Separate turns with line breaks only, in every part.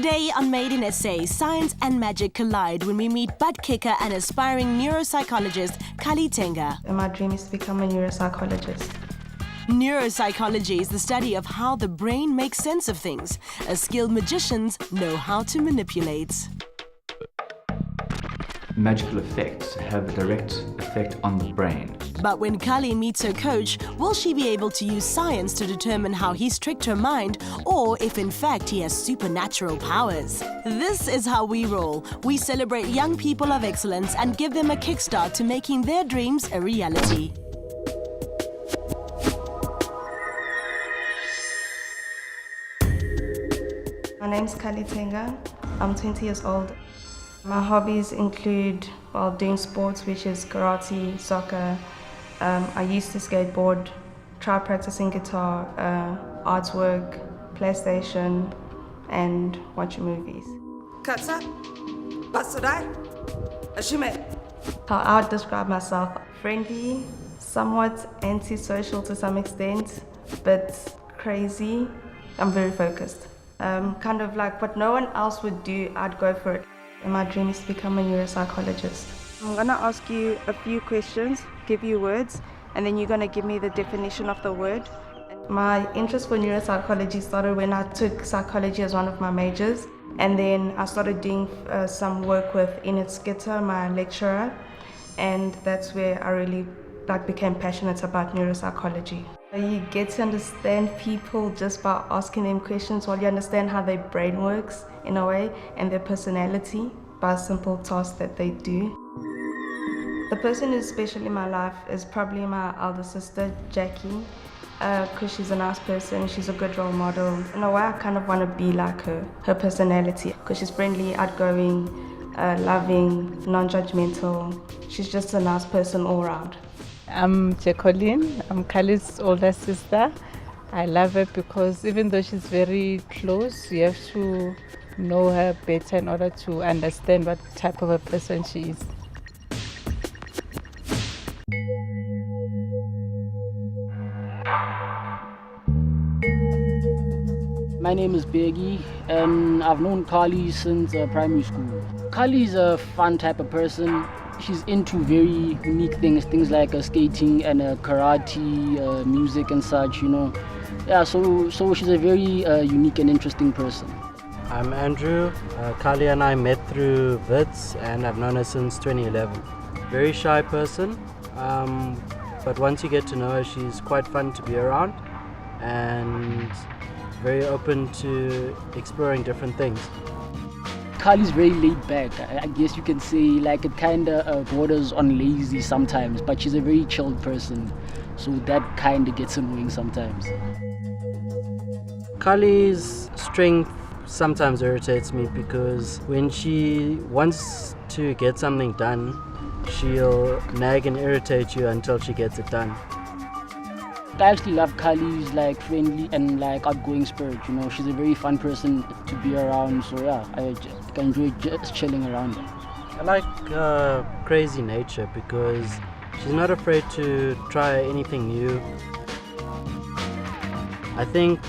Today on Made in SA, science and magic collide when we meet butt kicker and aspiring neuropsychologist Khali.
And my dream is to become a neuropsychologist.
Neuropsychology is the study of how the brain makes sense of things, as skilled magicians know how to manipulate.
Magical effects have a direct effect on the brain.
But when Khali meets her coach, will she be able to use science to determine how he's tricked her mind, or if in fact he has supernatural powers? This is how we roll. We celebrate young people of excellence and give them a kickstart to making their dreams a reality.
My name's Khali. I'm 20 years old. My hobbies include, doing sports, which is karate, soccer. I used to skateboard, try practicing guitar, artwork, PlayStation, and watching movies. How I would describe myself: friendly, somewhat antisocial to some extent, but crazy. I'm very focused. Kind of like what no one else would do, I'd go for it. And my dream is to become a neuropsychologist. I'm going to ask you a few questions, give you words, and then you're going to give me the definition of the word. My interest for neuropsychology started when I took psychology as one of my majors, and then I started doing some work with Enid Skitter, my lecturer, and that's where I really became passionate about neuropsychology. You get to understand people just by asking them questions, while you understand how their brain works in a way and their personality by a simple task that they do. The person who's special in my life is probably my elder sister, Jackie, because she's a nice person, she's a good role model. In a way, I kind of want to be like her personality, because she's friendly, outgoing, loving, non-judgmental. She's just a nice person all around.
I'm Jacqueline. I'm Khali's older sister. I love her because even though she's very close, you have to know her better in order to understand what type of a person she is.
My name is Beggy, and I've known Khali since primary school. Khali's a fun type of person. She's into very unique things like skating and karate, music and such, you know. Yeah, so she's a very unique and interesting person.
I'm Andrew. Khali and I met through VITS, and I've known her since 2011. Very shy person, but once you get to know her, she's quite fun to be around and very open to exploring different things.
Khali's very laid back. I guess you can say it kind of borders on lazy sometimes, but she's a very chilled person, so that kind of gets annoying sometimes.
Khali's strength sometimes irritates me because when she wants to get something done, she'll nag and irritate you until she gets it done.
I actually love Khali's friendly and outgoing spirit, you know. She's a very fun person to be around, so yeah, I enjoy just chilling around her.
I like crazy nature because she's not afraid to try anything new. I think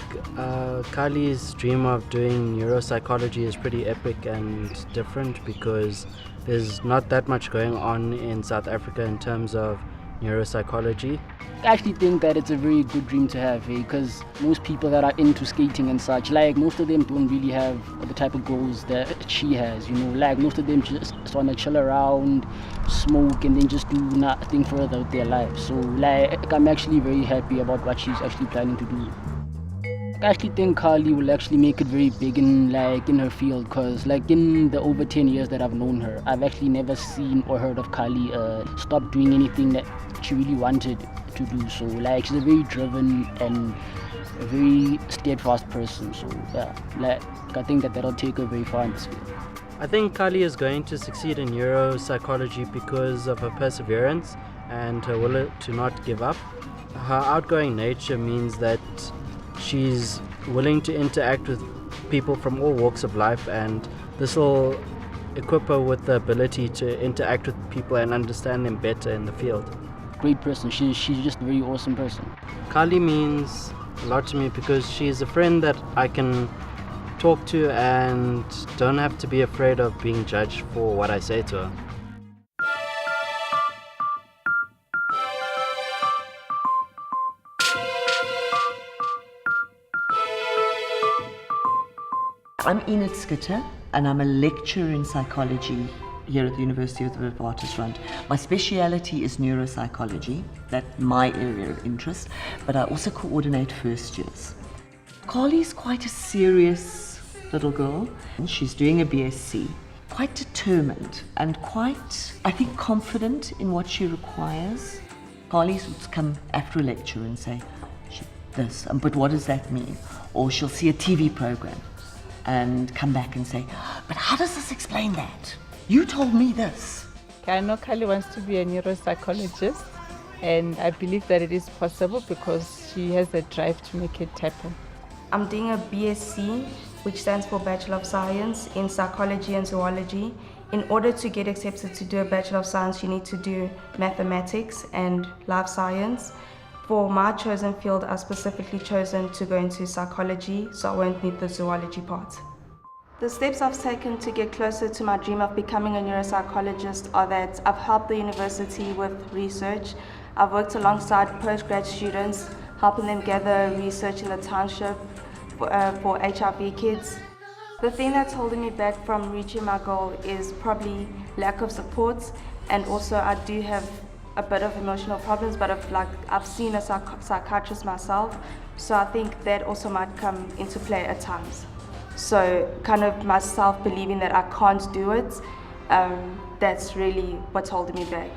Khali's dream of doing neuropsychology is pretty epic and different because there's not that much going on in South Africa in terms of neuropsychology.
I actually think that it's a very good dream to have, because most people that are into skating and such, most of them don't really have the type of goals that she has, you know. Most of them just want to chill around, smoke, and then just do nothing further with their life. So I'm actually very happy about what she's actually planning to do. I actually think Khali will actually make it very big in her field, because in the over 10 years that I've known her, I've actually never seen or heard of Khali stop doing anything that she really wanted to do. So she's a very driven and a very steadfast person. So yeah, I think that'll take her very far in this field.
I think Khali is going to succeed in neuropsychology because of her perseverance and her will to not give up. Her outgoing nature means that she's willing to interact with people from all walks of life, and this will equip her with the ability to interact with people and understand them better in the field.
Great person. She's just a very awesome person.
Khali means a lot to me because she's a friend that I can talk to and don't have to be afraid of being judged for what I say to her.
I'm s02e13 and I'm a lecturer in psychology here at the University of the Witwatersrand. My speciality is neuropsychology, that's my area of interest, but I also coordinate first years. Khali's quite a serious little girl. She's doing a BSc, quite determined and quite, I think, confident in what she requires. Khali would come after a lecture and say, this, but what does that mean? Or she'll see a TV program and come back and say, but how does this explain that? You told me this.
I know Khali wants to be a neuropsychologist, and I believe that it is possible because she has the drive to make it happen.
I'm doing a BSc, which stands for Bachelor of Science in Psychology and Zoology. In order to get accepted to do a Bachelor of Science, you need to do mathematics and life science. For my chosen field, I've specifically chosen to go into psychology, so I won't need the zoology part. The steps I've taken to get closer to my dream of becoming a neuropsychologist are that I've helped the university with research. I've worked alongside postgrad students, helping them gather research in the township for HIV kids. The thing that's holding me back from reaching my goal is probably lack of support, and also I do have a bit of emotional problems, but I've seen a psychiatrist myself, so I think that also might come into play at times. So kind of myself believing that I can't do it, that's really what's holding me back.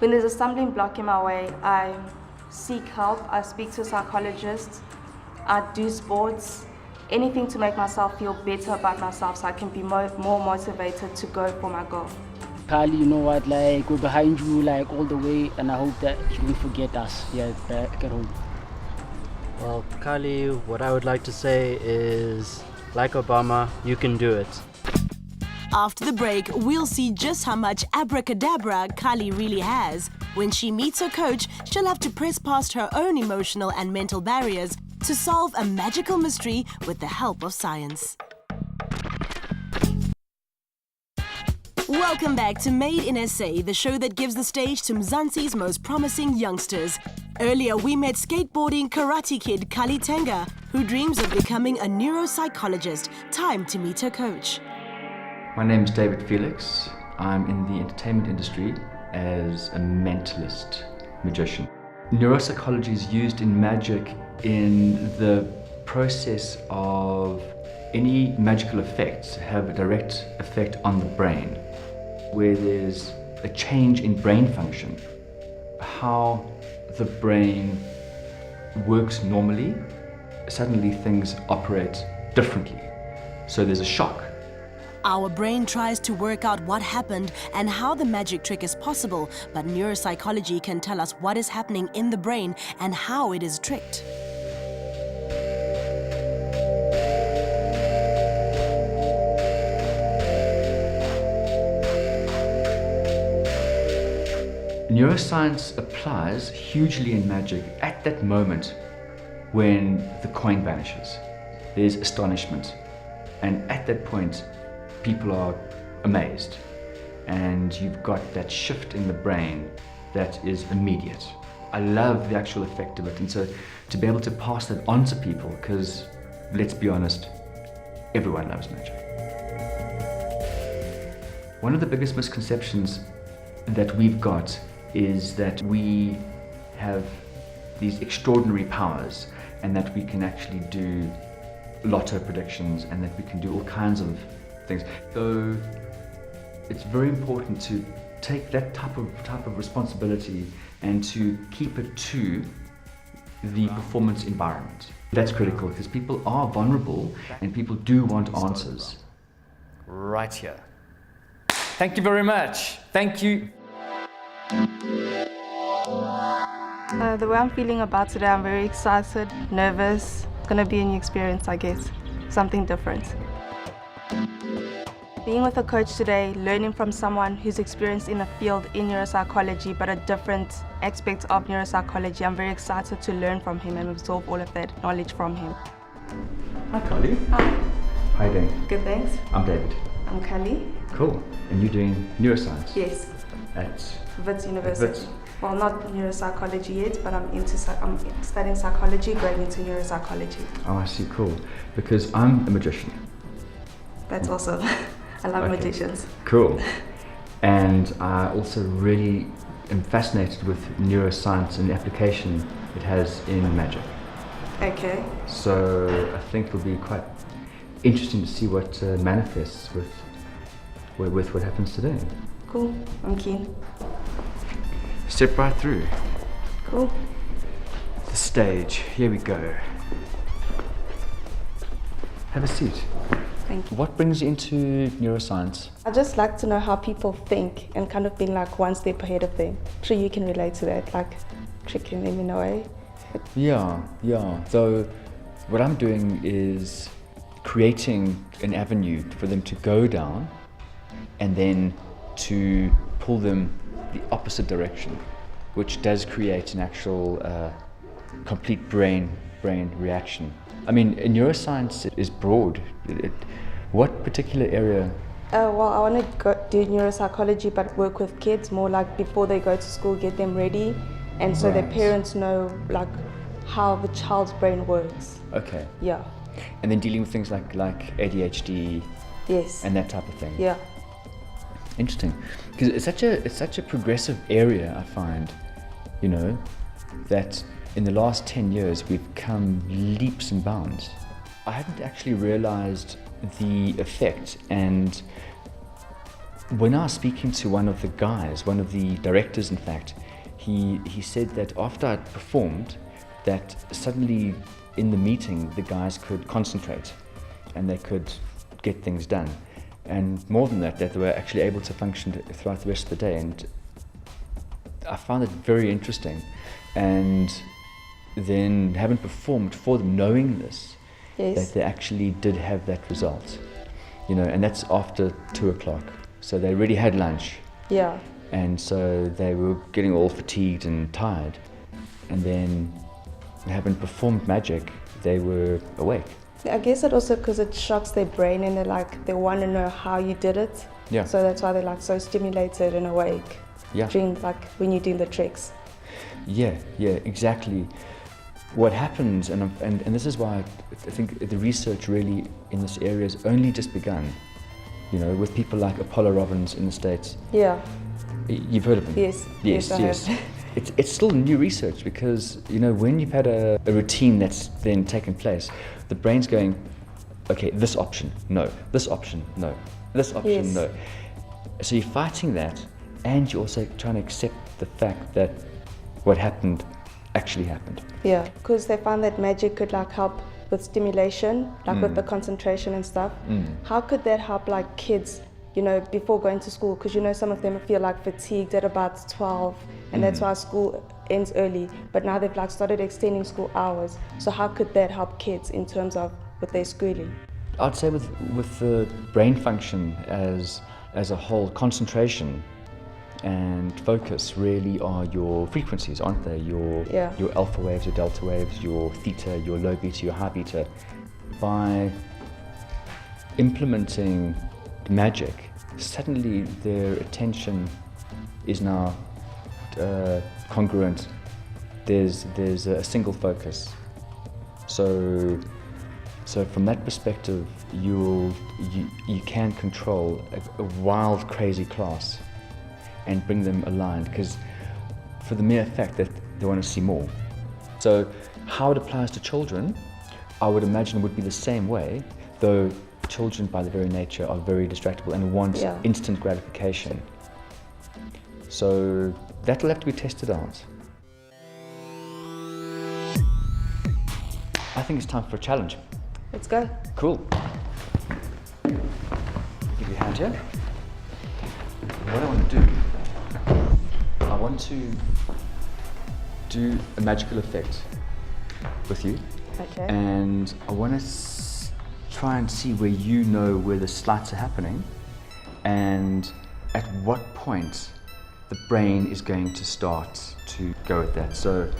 When there's a stumbling block in my way, I seek help, I speak to a psychologist, I do sports, anything to make myself feel better about myself so I can be more motivated to go for my goal.
Khali, you know what, like, we're behind you, like, all the way, and I hope that you won't forget us here back at home.
Well, Khali, what I would like to say is, like Obama, you can do it.
After the break, we'll see just how much abracadabra Khali really has. When she meets her coach, she'll have to press past her own emotional and mental barriers to solve a magical mystery with the help of science. Welcome back to Made in SA, the show that gives the stage to Mzansi's most promising youngsters. Earlier, we met skateboarding karate kid Khali, who dreams of becoming a neuropsychologist. Time to meet her coach.
My name is David Felix. I'm in the entertainment industry as a mentalist magician. Neuropsychology is used in magic in the process of any magical effects have a direct effect on the brain, where there's a change in brain function, how the brain works normally, suddenly things operate differently. So there's a shock.
Our brain tries to work out what happened and how the magic trick is possible, but neuropsychology can tell us what is happening in the brain and how it is tricked.
Neuroscience applies hugely in magic at that moment when the coin vanishes. There's astonishment, and at that point people are amazed, and you've got that shift in the brain that is immediate. I love the actual effect of it, and so to be able to pass that on to people, because let's be honest, everyone loves magic. One of the biggest misconceptions that we've got is that we have these extraordinary powers and that we can actually do lotto predictions and that we can do all kinds of things. So it's very important to take that type of responsibility and to keep it to the performance environment. That's critical because people are vulnerable and people do want answers.
Right here. Thank you very much. Thank you.
The way I'm feeling about today, I'm very excited, nervous. It's going to be a new experience, I guess. Something different. Being with a coach today, learning from someone who's experienced in a field in neuropsychology, but a different aspect of neuropsychology, I'm very excited to learn from him and absorb all of that knowledge from him.
Hi, Khali.
Hi.
How are you doing?
Good, thanks.
I'm David.
I'm Khali.
Cool. And you're doing neuroscience?
Yes,
At
Wits University.
Wits.
Well, not neuropsychology yet, but I'm studying psychology, going into neuropsychology.
Oh, I see. Cool. Because I'm a magician.
That's awesome. I love
Okay.
magicians.
Cool. And I also really am fascinated with neuroscience and the application it has in magic.
Okay.
So I think it'll be quite interesting to see what manifests with what happens today.
Cool. I'm keen.
Step right through
Cool.
the stage. Here we go. Have a seat.
Thank you.
What brings you into neuroscience?
I just like to know how people think and kind of being like one step ahead of them. Sure, you can relate to that, like tricking them in a way.
Yeah. So what I'm doing is creating an avenue for them to go down and then to pull them the opposite direction, which does create an actual complete brain reaction. I mean, neuroscience is broad. What particular area?
Well, I want to do neuropsychology, but work with kids more like before they go to school, get them ready, and so their
Right.
parents know like how the child's brain works.
Okay.
Yeah.
And then dealing with things like ADHD
Yes.
and that type of thing.
Yeah.
Interesting, because it's such a progressive area. I find, that in the last 10 years we've come leaps and bounds. I hadn't actually realized the effect, and when I was speaking to one of the guys, one of the directors in fact, he said that after I'd performed, that suddenly in the meeting the guys could concentrate and they could get things done. And more than that they were actually able to function throughout the rest of the day. And I found it very interesting. And then having performed for them, knowing this,
Yes.
that they actually did have that result, and that's after 2:00. So they already had lunch,
Yeah.
and so they were getting all fatigued and tired. And then having performed magic, they were awake.
I guess it also because it shocks their brain and they want to know how you did it.
Yeah.
So that's why they're like so stimulated and awake.
Yeah.
During like when you're doing the tricks.
Yeah, exactly. What happens, and this is why I think the research really in this area has only just begun, with people like Apollo Robbins in the States.
Yeah.
You've heard of them?
Yes. I
Yes.
have.
It's still new research because, when you've had a routine that's then taken place, the brain's going, okay, this option, no, this option, no, this option,
Yes.
no. So you're fighting that, and you're also trying to accept the fact that what happened actually happened.
Yeah. Because they found that magic could like help with stimulation, like with the concentration and stuff. How could that help like kids, before going to school? Because some of them feel like fatigued at about 12, and that's why school ends early. But now they've like started extending school hours. So how could that help kids in terms of with their schooling?
I'd say with the brain function as a whole, concentration and focus really are your frequencies, aren't they? Your alpha waves, your delta waves, your theta, your low beta, your high beta. By implementing magic, suddenly their attention is now congruent. There's a single focus. So from that perspective, you can control a wild, crazy class and bring them aligned, because for the mere fact that they want to see more. So how it applies to children, I would imagine would be the same way, though children by their very nature are very distractible and want instant gratification. So that'll have to be tested out. I think it's time for a challenge.
Let's go.
Cool. Give you a hand here. What I want to do, I want to do a magical effect with you.
Okay.
And I want to try and see where the slights are happening and at what point the brain is going to start to go at that. So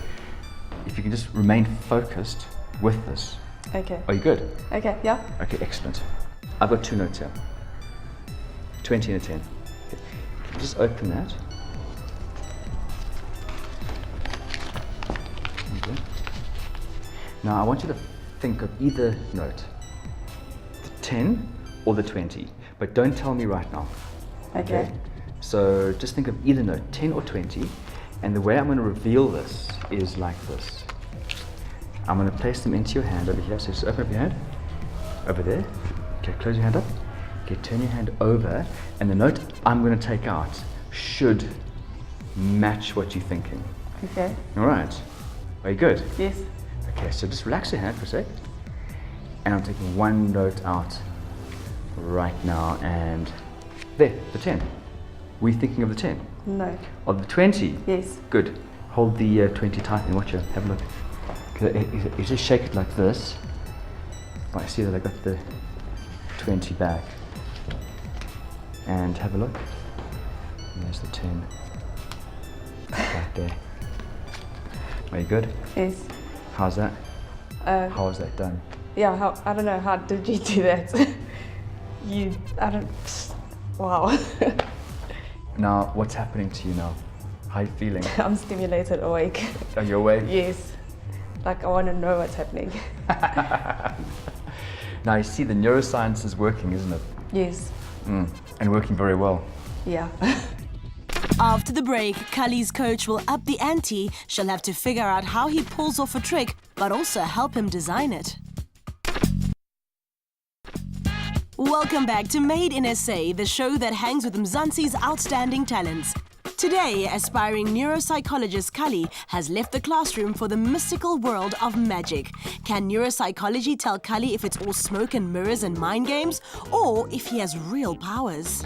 if you can just remain focused with this.
Okay.
Are you good?
Okay, yeah.
Okay, excellent. I've got 2 notes here. 20 and a 10. Okay. Just open that. Okay. Now I want you to think of either note, the 10 or the 20, but don't tell me right now.
Okay.
So just think of either note, 10 or 20, and the way I'm going to reveal this is like this. I'm going to place them into your hand over here, so just open up your hand, over there. Okay, close your hand up. Okay, turn your hand over, and the note I'm going to take out should match what you're thinking.
Okay.
All right. Are you good?
Yes.
Okay, so just relax your hand for a sec. And I'm taking one note out right now, and there, the 10. Were you thinking of the 10?
No.
Of the 20?
Yes.
Good. Hold the 20 tight and watch it. Have a look. You just shake it like this. I see that I got the 20 back. And have a look. And there's the 10. Right there. Are you good?
Yes.
How's that? How was that done?
Yeah, I don't know, how did you do that? Wow.
Now, what's happening to you now? How are you feeling?
I'm stimulated, awake.
Are you awake?
Yes. Like, I want to know what's happening.
Now, you see the neuroscience is working, isn't it?
Yes.
And working very well.
Yeah.
After the break, Khali's coach will up the ante. She'll have to figure out how he pulls off a trick, but also help him design it. Welcome back to Made in SA, the show that hangs with Mzansi's outstanding talents. Today, aspiring neuropsychologist Khali has left the classroom for the mystical world of magic. Can neuropsychology tell Khali if it's all smoke and mirrors and mind games, or if he has real powers?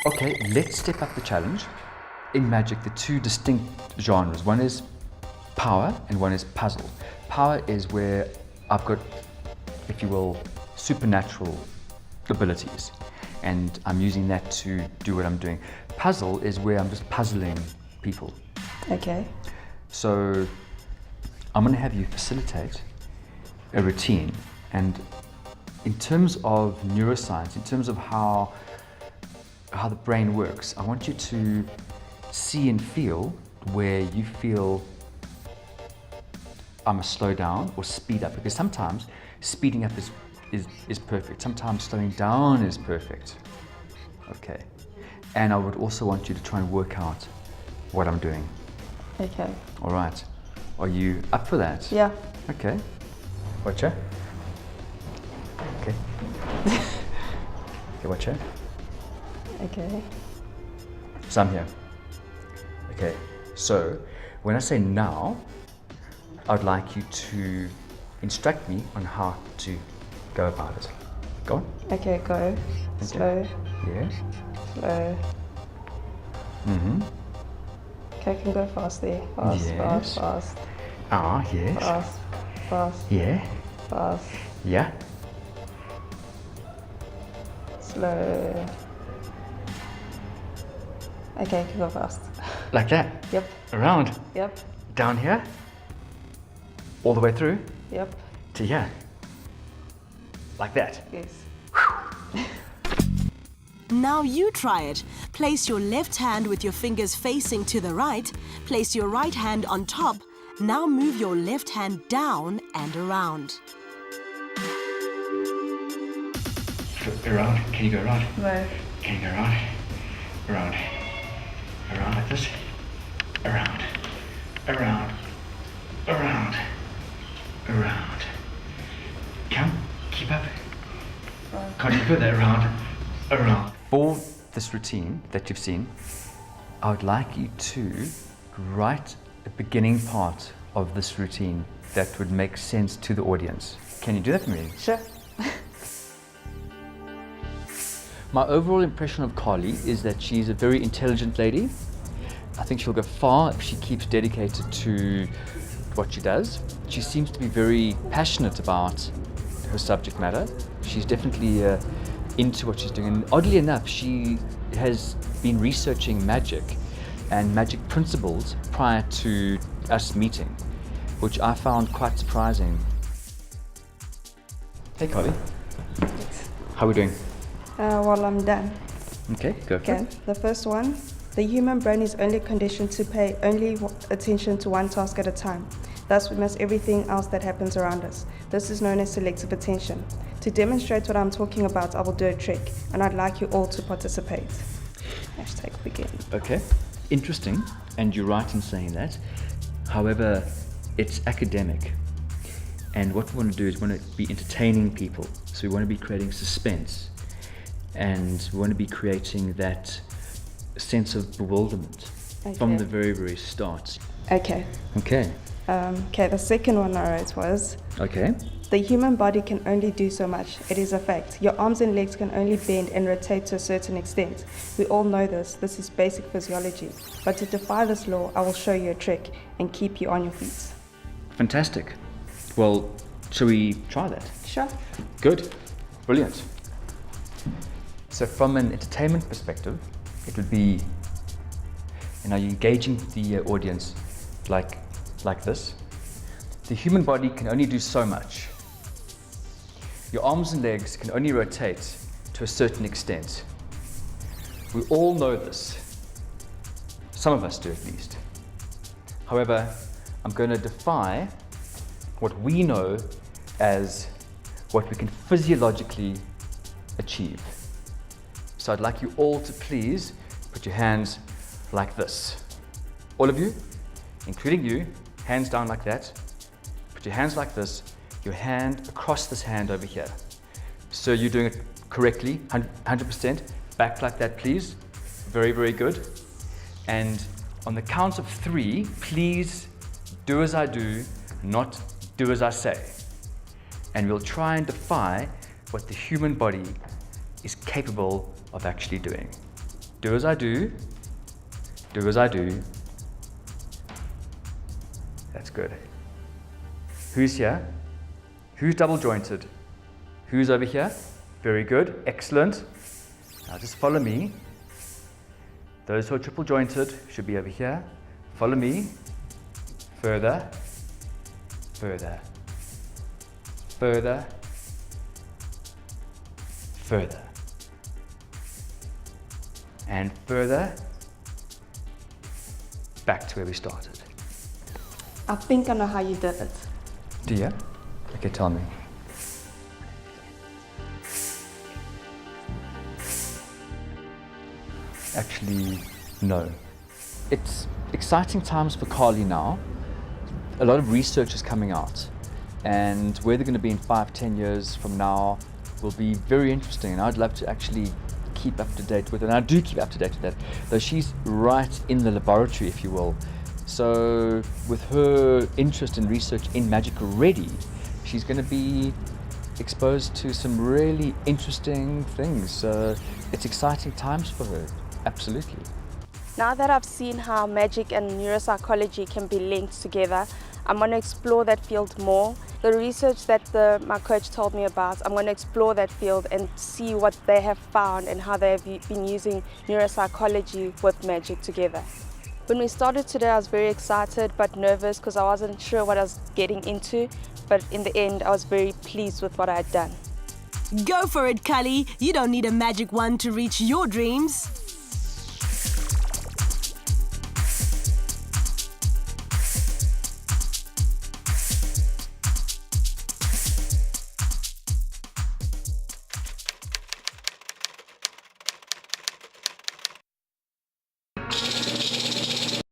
Okay, let's step up the challenge. In magic, the 2 distinct genres. One is power and one is puzzle. Power is where I've got, if you will, supernatural abilities, and I'm using that to do what I'm doing. Puzzle is where I'm just puzzling people.
Okay.
So I'm going to have you facilitate a routine, and in terms of neuroscience, in terms of how the brain works, I want you to see and feel where you feel I must slow down or speed up, because sometimes speeding up is perfect. Sometimes slowing down is perfect. Okay. And I would also want you to try and work out what I'm doing.
Okay.
All right. Are you up for that?
Yeah.
Okay. Watch her. Okay. Okay, watch her.
Okay.
So I'm here. Okay. So when I say now, I'd like you to instruct me on how to go about it. Go on.
Okay, go.
Okay.
Slow.
Yeah.
Slow. Okay, I can go fast there. Fast,
Yes.
fast,
Ah, yes.
fast. Fast,
Yeah.
fast.
Yeah.
Slow. Okay, I can go fast.
Like that.
Yep,
Around.
yep,
Down here. All the way through
yep.
to here. Like that.
Yes.
Now you try it. Place your left hand with your fingers facing to the right. Place your right hand on top. Now move your left hand down and around.
Around. Can you go around?
No.
Can you go around? Around. Around like this. Around. Around. Around. Around. Come. Keep up. Can't you go that around? Around. For this routine that you've seen, I would like you to write the beginning part of this routine that would make sense to the audience. Can you do that for me?
Sure.
My overall impression of Khali is that she's a very intelligent lady. I think she'll go far if she keeps dedicated to what she does. She seems to be very passionate about her subject matter. She's definitely into what she's doing. And oddly enough, she has been researching magic and magic principles prior to us meeting, which I found quite surprising. Hey, Khali. How are we doing?
Well, I'm done.
Okay, go for
Okay,
it.
the first one. The human brain is only conditioned to pay only attention to one task at a time. Thus, we miss everything else that happens around us. This is known as selective attention. To demonstrate what I'm talking about, I will do a trick, and I'd like you all to participate. Hashtag begin.
Okay, interesting, and you're right in saying that. However, it's academic, and what we want to do is we want to be entertaining people. So we want to be creating suspense, and we want to be creating that sense of bewilderment from the very, very start.
Okay.
Okay.
Okay, the second one I wrote was,
Okay.
the human body can only do so much. It is a fact. Your arms and legs can only bend and rotate to a certain extent. We all know this. This is basic physiology. But to defy this law, I will show you a trick and keep you on your feet.
Fantastic. Well, shall we try that?
Sure.
Good. Brilliant. So from an entertainment perspective, it would be, you're engaging the audience like this. The human body can only do so much. Your arms and legs can only rotate to a certain extent. We all know this. Some of us do at least. However, I'm going to defy what we know as what we can physiologically achieve. So I'd like you all to please put your hands like this. All of you, including you, hands down like that. Put your hands like this, your hand across this hand over here. So you're doing it correctly, 100%. Back like that, please. Very, very good. And on the count of 3, please do as I do, not do as I say. And we'll try and defy what the human body is capable of actually doing. Do as I do as I do. That's good. Who's here? Who's double jointed? Who's over here? Very good, excellent. Now just follow me. Those who are triple jointed should be over here. Follow me. Further, further, further, further, and further, back to where we started.
I think I know how you did it.
Do you? Okay, tell me. Actually, no. It's exciting times for Khali now. A lot of research is coming out, and where they're going to be in 5-10 years from now will be very interesting, and I'd love to actually keep up to date with it, and I do keep up to date with that, though she's right in the laboratory, if you will. So with her interest in research in magic already, she's going to be exposed to some really interesting things. It's exciting times for her, absolutely.
Now that I've seen how magic and neuropsychology can be linked together, I'm going to explore that field more. The research that my coach told me about, I'm going to explore that field and see what they have found and how they have been using neuropsychology with magic together. When we started today, I was very excited but nervous because I wasn't sure what I was getting into, but in the end, I was very pleased with what I had done.
Go for it, Khali. You don't need a magic wand to reach your dreams.